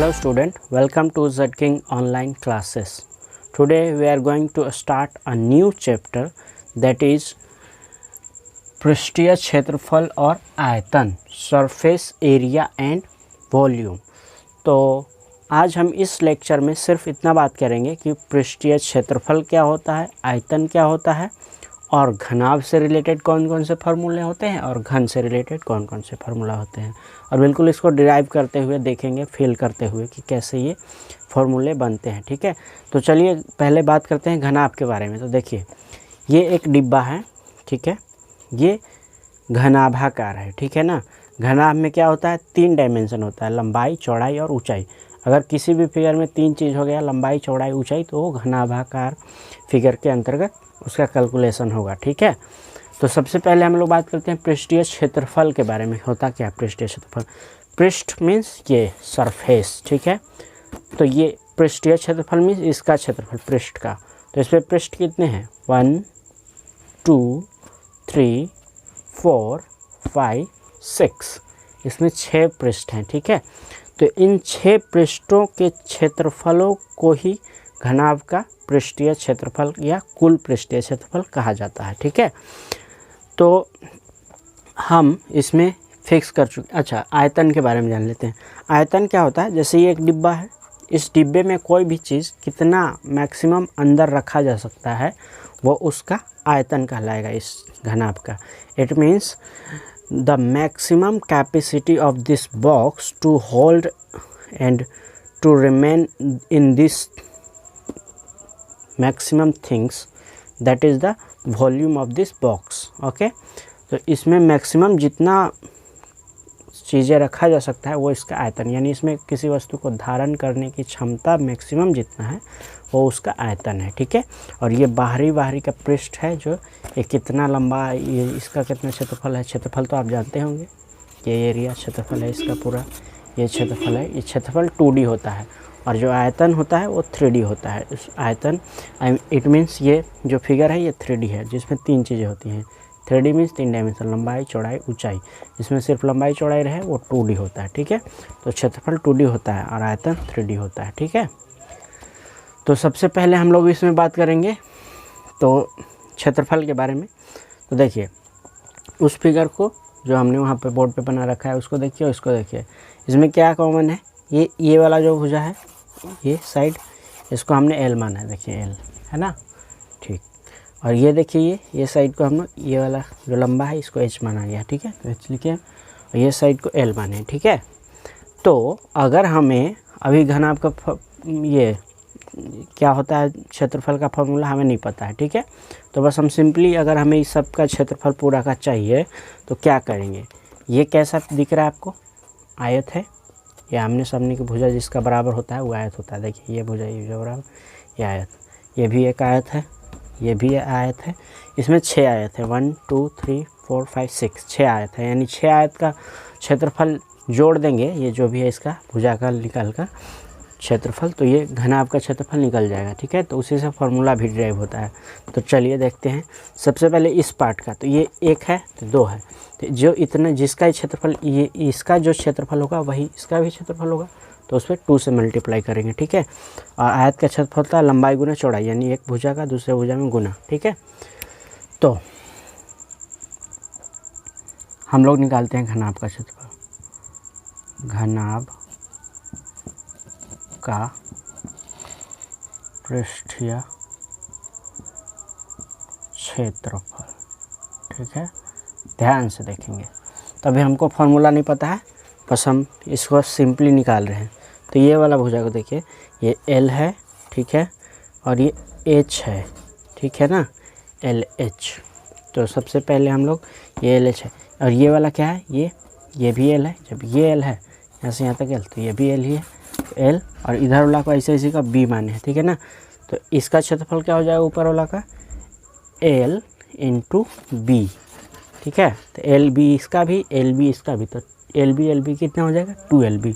Hello student, welcome to ZKing online classes. Today we are going to start a new chapter that is पृष्ठीय क्षेत्रफल और आयतन, surface area and volume. तो आज हम इस लेक्चर में सिर्फ इतना बात करेंगे कि पृष्ठीय क्षेत्रफल क्या होता है, आयतन क्या होता है और घनाभ से रिलेटेड कौन कौन से फार्मूले होते हैं और घन से रिलेटेड कौन कौन से फार्मूला होते हैं, और बिल्कुल इसको डिराइव करते हुए देखेंगे, फील करते हुए कि कैसे ये फार्मूले बनते हैं। ठीक है, तो चलिए पहले बात करते हैं घनाभ के बारे में। तो देखिए ये एक डिब्बा है, ठीक है, ये घनाभाकार है, ठीक है ना। घनाभ में क्या होता है, 3 डायमेंशन होता है, लंबाई, चौड़ाई और ऊंचाई। अगर किसी भी फिगर में 3 चीज़ हो गया, लंबाई, चौड़ाई, ऊंचाई, तो वो घनाभाकार फिगर के अंतर्गत उसका कैलकुलेशन होगा। ठीक है, तो सबसे पहले हम लोग बात करते हैं पृष्ठीय क्षेत्रफल के बारे में। होता क्या पृष्ठीय क्षेत्रफल? पृष्ठ मीन्स ये सरफेस, ठीक है। तो ये पृष्ठीय क्षेत्रफल मीन्स इसका क्षेत्रफल पृष्ठ का। तो इसमें पृष्ठ कितने हैं? 1 2 3 4 5 6, इसमें 6 पृष्ठ हैं, ठीक है। तो इन 6 पृष्ठों के क्षेत्रफलों को ही घनाभ का पृष्ठीय क्षेत्रफल या कुल पृष्ठीय क्षेत्रफल कहा जाता है, ठीक है। तो हम इसमें फिक्स कर चुके। अच्छा, आयतन के बारे में जान लेते हैं। आयतन क्या होता है? जैसे ये एक डिब्बा है, इस डिब्बे में कोई भी चीज़ कितना मैक्सिमम अंदर रखा जा सकता है वो उसका आयतन कहलाएगा इस घनाभ का। It means the maximum capacity of this box to hold and to remain in this maximum things, that is the volume of this box. Okay, तो इसमें मैक्सिमम जितना चीज़ें रखा जा सकता है वो इसका आयतन, यानी इसमें किसी वस्तु को धारण करने की क्षमता मैक्सिमम जितना है वो उसका आयतन है, ठीक है। और ये बाहरी का पृष्ठ है, जो ये कितना लंबा, ये इसका कितना क्षेत्रफल है। क्षेत्रफल तो आप जानते होंगे, ये एरिया क्षेत्रफल है इसका पूरा, ये क्षेत्रफल है। ये क्षेत्रफल 2D होता है और जो आयतन होता है वो 3D होता है। इस आयतन इट मीन्स ये जो फिगर है ये 3D है, जिसमें 3 चीज़ें होती हैं। 3D मीन्स 3 डायमेंशन, लंबाई, चौड़ाई, ऊंचाई। इसमें सिर्फ लंबाई चौड़ाई रहे वो 2D होता है, ठीक है। तो क्षेत्रफल 2D होता है और आयतन 3D होता है, ठीक है। तो सबसे पहले हम लोग इसमें बात करेंगे तो क्षेत्रफल के बारे में। तो देखिए उस फिगर को जो हमने वहाँ पे बोर्ड पे बना रखा है उसको देखिए और इसको देखिए। इसमें क्या कॉमन है? ये वाला जो भुजा है, ये साइड, इसको हमने L माना है, देखिए L है ना, ठीक। और ये देखिए ये साइड को हम ये वाला जो लंबा है इसको H माना गया, ठीक है। तो H लिखे और ये साइड को L माने, ठीक है। तो अगर हमें अभी घनाभ का ये क्या होता है क्षेत्रफल का फॉर्मूला हमें नहीं पता है, ठीक है। तो बस हम सिंपली अगर हमें इस सब का क्षेत्रफल पूरा का चाहिए तो क्या करेंगे? ये कैसा दिख रहा है आपको? आयत है, ये आमने सामने की भुजा जिसका बराबर होता है वो आयत होता है। देखिए ये भुजा, ये जो बराबर, ये आयत, ये भी एक आयत है, ये भी आयत है। इसमें 6 आयत है, 1 2 3 4 5 6, 6 आयत है। यानी 6 आयत का क्षेत्रफल जोड़ देंगे, ये जो भी है इसका भुजा का निकाल कर क्षेत्रफल, तो ये घनाभ का क्षेत्रफल निकल जाएगा, ठीक है। तो उसी से फार्मूला भी ड्राइव होता है। तो चलिए देखते हैं सबसे पहले इस पार्ट का। तो ये 1 है तो 2 है, तो जो इतना जिसका क्षेत्रफल, ये इसका जो क्षेत्रफल होगा वही इसका भी क्षेत्रफल होगा, तो उस पर 2 से मल्टीप्लाई करेंगे, ठीक है। और आयत का क्षेत्रफल होता है लंबाई गुना चौड़ाई, यानी एक भुजा का दूसरे भुजा में गुना, ठीक है। तो हम लोग निकालते हैं घनाभ का क्षेत्रफल। घनाभ का पृष्ठीय क्षेत्रफल, ठीक है। ध्यान से देखेंगे, तभी हमको फॉर्मूला नहीं पता है, बस हम इसको सिंपली निकाल रहे हैं। तो ये वाला भुजा को देखिए, ये L है, ठीक है, और ये H है, ठीक है ना, LH। तो सबसे पहले हम लोग ये LH है, और ये वाला क्या है? ये भी L है। जब ये L है यहाँ से यहाँ तक L, तो ये भी L ही है, तो L, और इधर वाला को ऐसे इसी का B माने हैं, ठीक है ना। तो इसका क्षेत्रफल क्या हो जाएगा ऊपर वाला का? L इंटू B, ठीक है। तो LB इसका भी, LB इसका भी, तो LB कितना हो जाएगा? 2LB।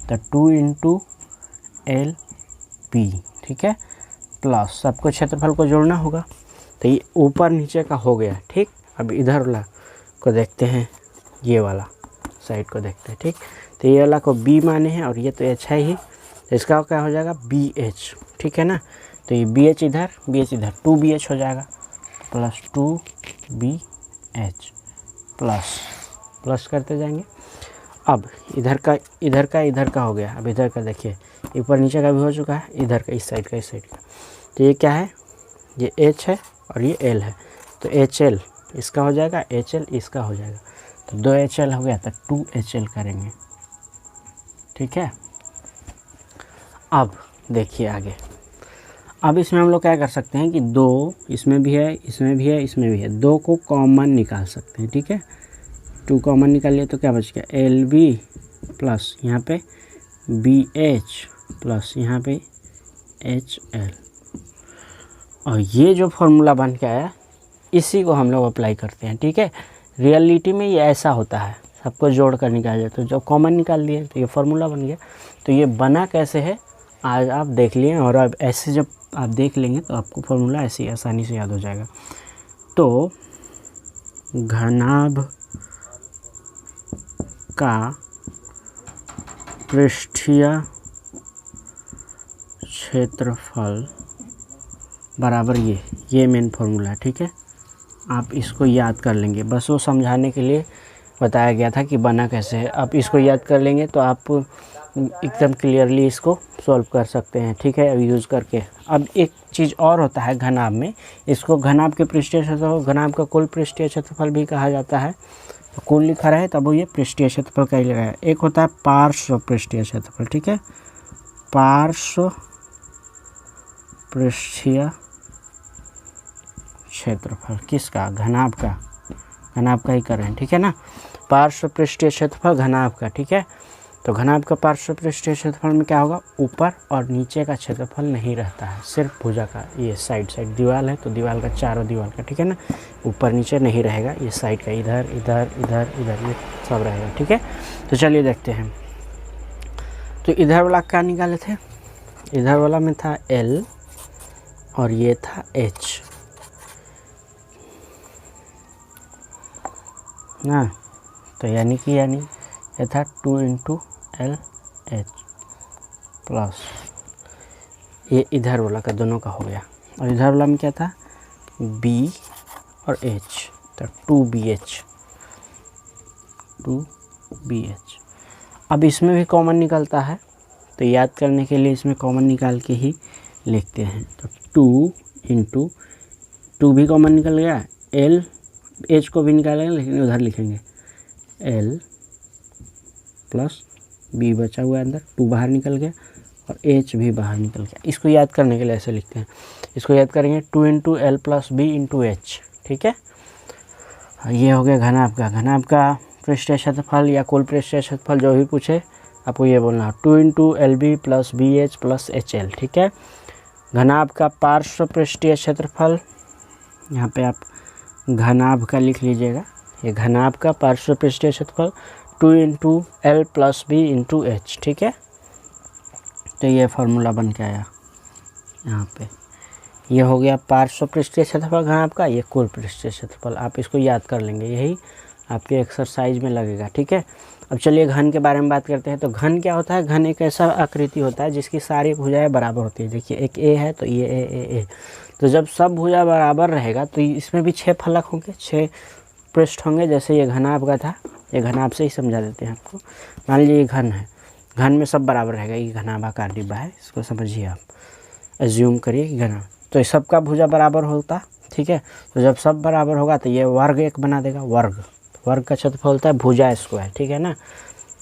तो 2 इंटू LB, ठीक है, प्लस सबको क्षेत्रफल को जोड़ना होगा। तो ये ऊपर नीचे का हो गया, ठीक। अब इधर वाला को देखते हैं, ये वाला साइड को देखते हैं, ठीक। तो ये वाला को b माने हैं और ये तो h है ही, तो इसका क्या हो जाएगा BH, ठीक है ना। तो ये BH इधर 2BH हो जाएगा, प्लस 2BH प्लस करते जाएंगे। अब इधर का हो गया। अब इधर का देखिए, ऊपर नीचे का भी हो चुका है, इधर का इस साइड का। तो ये क्या है, ये H है और ये L है, तो HL इसका हो जाएगा, HL इसका हो जाएगा, तो 2HL हो गया, तो 2HL करेंगे, ठीक है। अब देखिए आगे, अब इसमें हम लोग क्या कर सकते हैं कि 2 इसमें भी है, इसमें भी है, इसमें भी है, 2 को कॉमन निकाल सकते हैं, ठीक है। 2 कॉमन निकाल लिए तो क्या बच गया, LB प्लस यहाँ पे BH प्लस यहाँ पे HL, और ये जो फॉर्मूला बन के आया इसी को हम लोग अप्लाई करते हैं, ठीक है। रियलिटी में ये ऐसा होता है, सबको जोड़ कर निकाल जाए, तो जब कॉमन निकाल लिए तो ये फार्मूला बन गया। तो ये बना कैसे है आज आप देख लिए, और अब ऐसे जब आप देख लेंगे तो आपको फार्मूला ऐसे ही आसानी से याद हो जाएगा। तो घनाभ का पृष्ठीय क्षेत्रफल बराबर ये मेन फार्मूला है, ठीक है। आप इसको याद कर लेंगे, बस वो समझाने के लिए बताया गया था कि बना कैसे है। आप इसको याद कर लेंगे तो आप एकदम क्लियरली इसको सॉल्व कर सकते हैं, ठीक है, यूज़ करके। अब एक चीज़ और होता है घनाभ में, इसको घनाभ के पृष्ठीय क्षेत्रफल, घनाभ का कुल पृष्ठीय क्षेत्रफल भी कहा जाता है। तो कुल लिखा रहे तब वो ये पृष्ठीय क्षेत्रफल का ही लगाया। एक होता है पार्श्व पृष्ठीय क्षेत्रफल, ठीक है, पार्श्व पृष्ठीय क्षेत्रफल किसका, घनाभ का ही कर रहे हैं, ठीक है ना। पार्श्व पृष्ठीय क्षेत्रफल घनाभ का, ठीक है। तो घनाभ का पार्श्व पृष्ठीय क्षेत्रफल में क्या होगा, ऊपर और नीचे का क्षेत्रफल नहीं रहता है, सिर्फ भुजा का। ये साइड दीवार है तो दीवार का, चारों दीवार का, ठीक है ना, ऊपर नीचे नहीं रहेगा, ये साइड का इधर इधर इधर इधर ये सब रहेगा, ठीक है। तो चलिए देखते हैं। तो इधर वाला क्या निकाले थे, इधर वाला में था L और ये था H ना, तो यानी ये था 2 × LH प्लस ये इधर वाला का दोनों का हो गया, और इधर वाला में क्या था B और H, तो 2BH। अब इसमें भी कॉमन निकलता है, तो याद करने के लिए इसमें कॉमन निकाल के ही लिखते हैं। तो 2 × 2 भी कॉमन निकल गया, L H को भी निकालेंगे लेकिन उधर लिखेंगे L प्लस B बचा हुआ है अंदर, 2 बाहर निकल गया और H भी बाहर निकल गया। इसको याद करने के लिए ऐसे लिखते हैं, इसको याद करेंगे 2 × L प्लस B × H, ठीक है। ये हो गया घनाभ का पृष्ठीय क्षेत्रफल या कुल पृष्ठीय क्षेत्रफल, जो भी पूछे आपको ये बोलना, 2 × LB plus BH plus HL, ठीक है। घनाभ का पार्श्व पृष्ठीय क्षेत्रफल, यहाँ पे आप घनाभ का लिख लीजिएगा, ये घनाभ का पार्श्व पृष्ठीय क्षेत्रफल 2 × L प्लस B × H, ठीक है। तो ये फार्मूला बन के आया यहाँ पे, ये हो गया पार्श्व पृष्ठीय क्षेत्रफल घनाभ का, ये कुल पृष्ठीय क्षेत्रफल। आप इसको याद कर लेंगे, यही आपके एक्सरसाइज में लगेगा, ठीक है। अब चलिए घन के बारे में बात करते हैं। तो घन क्या होता है, घन एक ऐसा आकृति होता है जिसकी सारी भुजाएं बराबर होती है। देखिए एक A है तो ये A। तो जब सब भुजा बराबर रहेगा तो इसमें भी 6 फलक होंगे, 6 पृष्ठ होंगे। जैसे ये घनाभ का था, ये घनाभ से ही समझा देते हैं आपको। मान लीजिए ये घन है, घन में सब बराबर रहेगा, ये घनाभाकार डिब्बा है, इसको समझिए आप, एज्यूम करिए कि घना, तो सबका भुजा बराबर होता, ठीक है। तो जब सब बराबर होगा तो ये वर्ग एक बना देगा, वर्ग का क्षेत्रफल होता है भुजा स्क्वायर, ठीक है ना।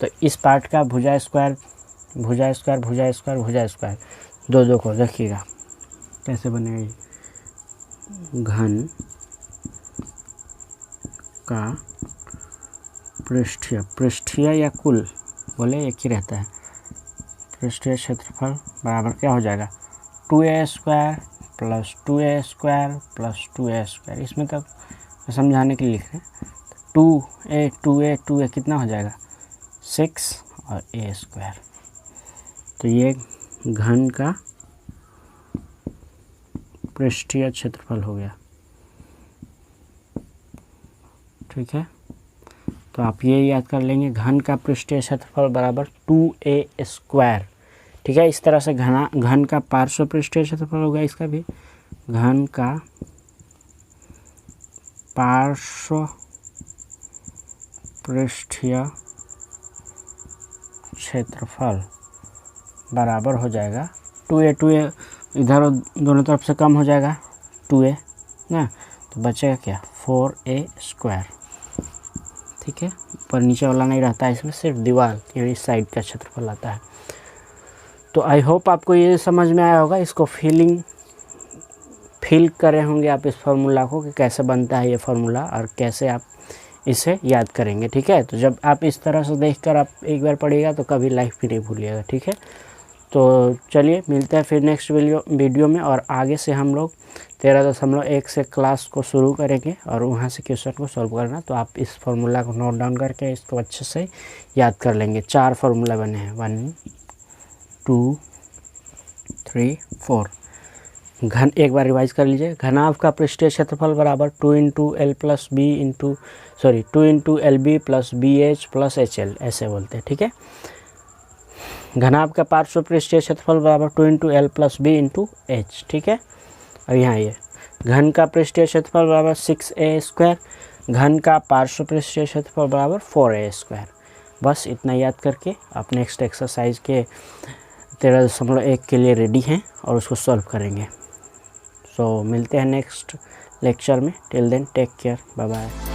तो इस पार्ट का भुजा स्क्वायर 2 को देखिएगा कैसे बनेगा। घन का पृष्ठीय या कुल बोले एक ही रहता है, पृष्ठीय क्षेत्रफल बराबर क्या हो जाएगा, 2A² plus 2A² plus 2A²। इसमें तक समझाने के लिए लिख रहे हैं, 2A कितना हो जाएगा 6 और A²। तो ये घन का पृष्ठीय क्षेत्रफल हो गया, ठीक है। तो आप ये याद कर लेंगे, घन का पृष्ठीय क्षेत्रफल बराबर 2a²। ठीक है, इस तरह से घन का पार्श्व पृष्ठीय क्षेत्रफल होगा, इसका भी घन का पार्श्व पृष्ठीय क्षेत्रफल बराबर हो जाएगा 2a इधर दोनों तरफ से कम हो जाएगा 2a ना, तो बचेगा क्या 4a²। ठीक है, पर नीचे वाला नहीं रहता है, इसमें सिर्फ दीवार यानी साइड का क्षेत्रफल आता है। तो आई होप आपको ये समझ में आया होगा, इसको फील करे होंगे आप इस फार्मूला को कि कैसे बनता है ये फार्मूला और कैसे आप इसे याद करेंगे। ठीक है, तो जब आप इस तरह से देखकर आप एक बार पढ़िएगा तो कभी लाइफ भी नहीं भूलिएगा। ठीक है, तो चलिए मिलते हैं फिर नेक्स्ट वीडियो में, और आगे से हम लोग 13.1 से क्लास को शुरू करेंगे और वहाँ से क्वेश्चन को सॉल्व करना। तो आप इस फार्मूला को नोट डाउन करके इसको अच्छे से याद कर लेंगे। 4 फार्मूला बने हैं, 1 2 3 4। घन एक बार रिवाइज कर लीजिए, घनाभ का पृष्ठीय क्षेत्रफल बराबर 2 into LB plus BH plus HL, ऐसे बोलते हैं। ठीक है, घनाभ का पार्श्व पृष्ठीय क्षेत्रफल बराबर 2 into L plus B into H। ठीक है, और यहाँ ये घन का पृष्ठीय क्षेत्रफल बराबर 6a², घन का पार्श्व पृष्ठीय क्षेत्रफल बराबर 4a²। बस इतना याद करके आप नेक्स्ट एक्सरसाइज के 13.1 के लिए रेडी हैं और उसको सॉल्व करेंगे। सो मिलते हैं नेक्स्ट लेक्चर में। Till then take care, bye bye.